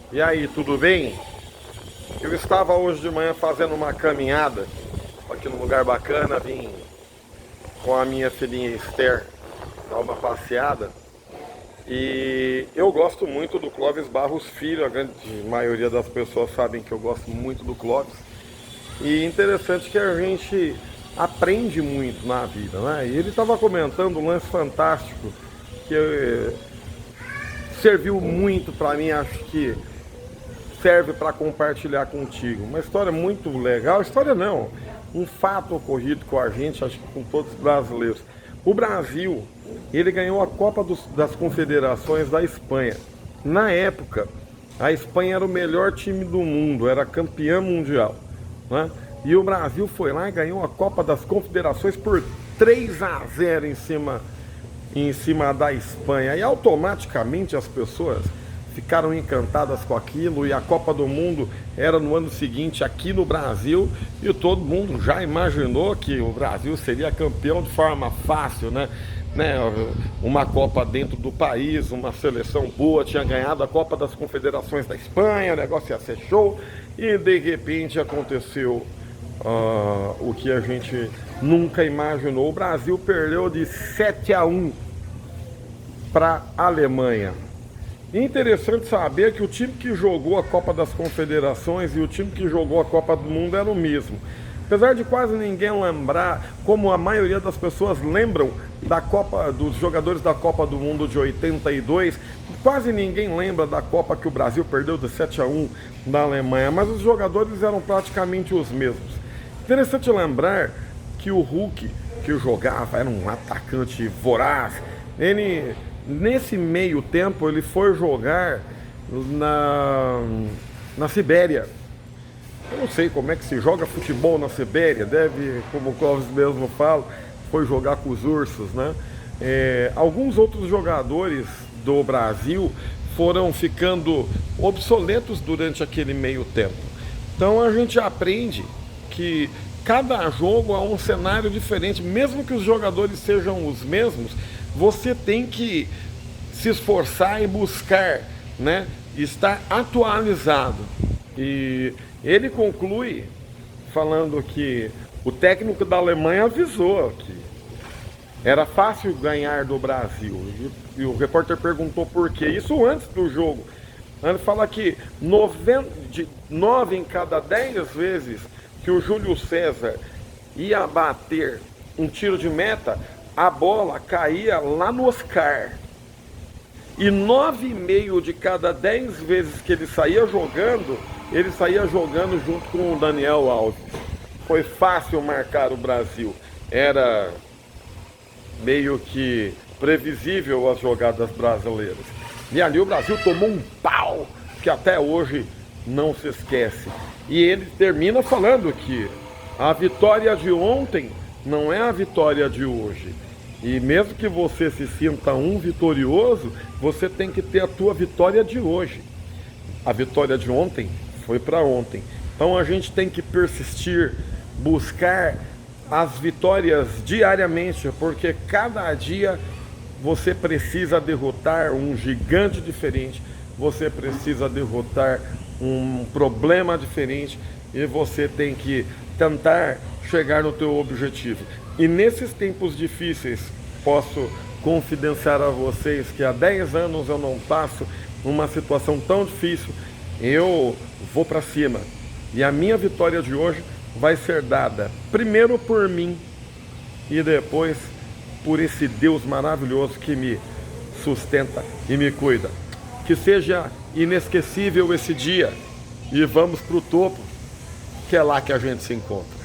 E aí, tudo bem? Eu estava hoje de manhã fazendo uma caminhada aqui num lugar bacana, vim com a minha filhinha Esther dar uma passeada e eu gosto muito do Clóvis Barros Filho, a grande maioria das pessoas sabem que eu gosto muito do Clóvis. E interessante que a gente aprende muito na vida, né? E ele estava comentando um lance fantástico que serviu muito para mim, acho que serve para compartilhar contigo. Uma história muito legal, história não, um fato ocorrido com a gente, acho que com todos os brasileiros. O Brasil, ele ganhou a Copa das Confederações da Espanha. Na época, a Espanha era o melhor time do mundo, era campeã mundial, né? E o Brasil foi lá e ganhou a Copa das Confederações por 3-0 em cima da Espanha. E automaticamente as pessoas ficaram encantadas com aquilo, e a Copa do Mundo era no ano seguinte aqui no Brasil, e todo mundo já imaginou que o Brasil seria campeão de forma fácil, né? Uma Copa dentro do país, uma seleção boa, tinha ganhado a Copa das Confederações da Espanha, o negócio ia ser show, e de repente aconteceu o que a gente nunca imaginou. O Brasil perdeu de 7-1 para a Alemanha. Interessante saber que o time que jogou a Copa das Confederações e o time que jogou a Copa do Mundo era o mesmo. Apesar de quase ninguém lembrar, como a maioria das pessoas lembram da Copa, dos jogadores da Copa do Mundo de 82, quase ninguém lembra da Copa que o Brasil perdeu de 7-1 da Alemanha, mas os jogadores eram praticamente os mesmos. Interessante lembrar que o Hulk, que jogava, era um atacante voraz. Ele, nesse meio tempo, ele foi jogar na Sibéria. Eu não sei como é que se joga futebol na Sibéria, deve, como o Clóvis mesmo fala, foi jogar com os ursos, né? Alguns outros jogadores do Brasil foram ficando obsoletos durante aquele meio tempo. Então a gente aprende que cada jogo é um cenário diferente, mesmo que os jogadores sejam os mesmos, você tem que se esforçar e buscar, né, estar atualizado. E ele conclui falando que o técnico da Alemanha avisou que era fácil ganhar do Brasil. E o repórter perguntou por quê. Isso antes do jogo. Ele fala que 9 em cada 10 vezes que o Júlio César ia bater um tiro de meta, a bola caía lá no Oscar. E 9,5 de cada 10 vezes que ele saía jogando junto com o Daniel Alves. Foi fácil marcar o Brasil. Era meio que previsível as jogadas brasileiras. E ali o Brasil tomou um pau que até hoje não se esquece. E ele termina falando que a vitória de ontem não é a vitória de hoje. E mesmo que você se sinta um vitorioso, você tem que ter a tua vitória de hoje. A vitória de ontem foi para ontem. Então a gente tem que persistir, buscar as vitórias diariamente, porque cada dia você precisa derrotar um gigante diferente, você precisa derrotar um problema diferente, e você tem que tentar chegar no teu objetivo. E nesses tempos difíceis, posso confidenciar a vocês que há 10 anos eu não passo uma situação tão difícil. Eu vou para cima. E a minha vitória de hoje vai ser dada primeiro por mim e depois por esse Deus maravilhoso que me sustenta e me cuida. Que seja inesquecível esse dia e vamos para o topo, que é lá que a gente se encontra.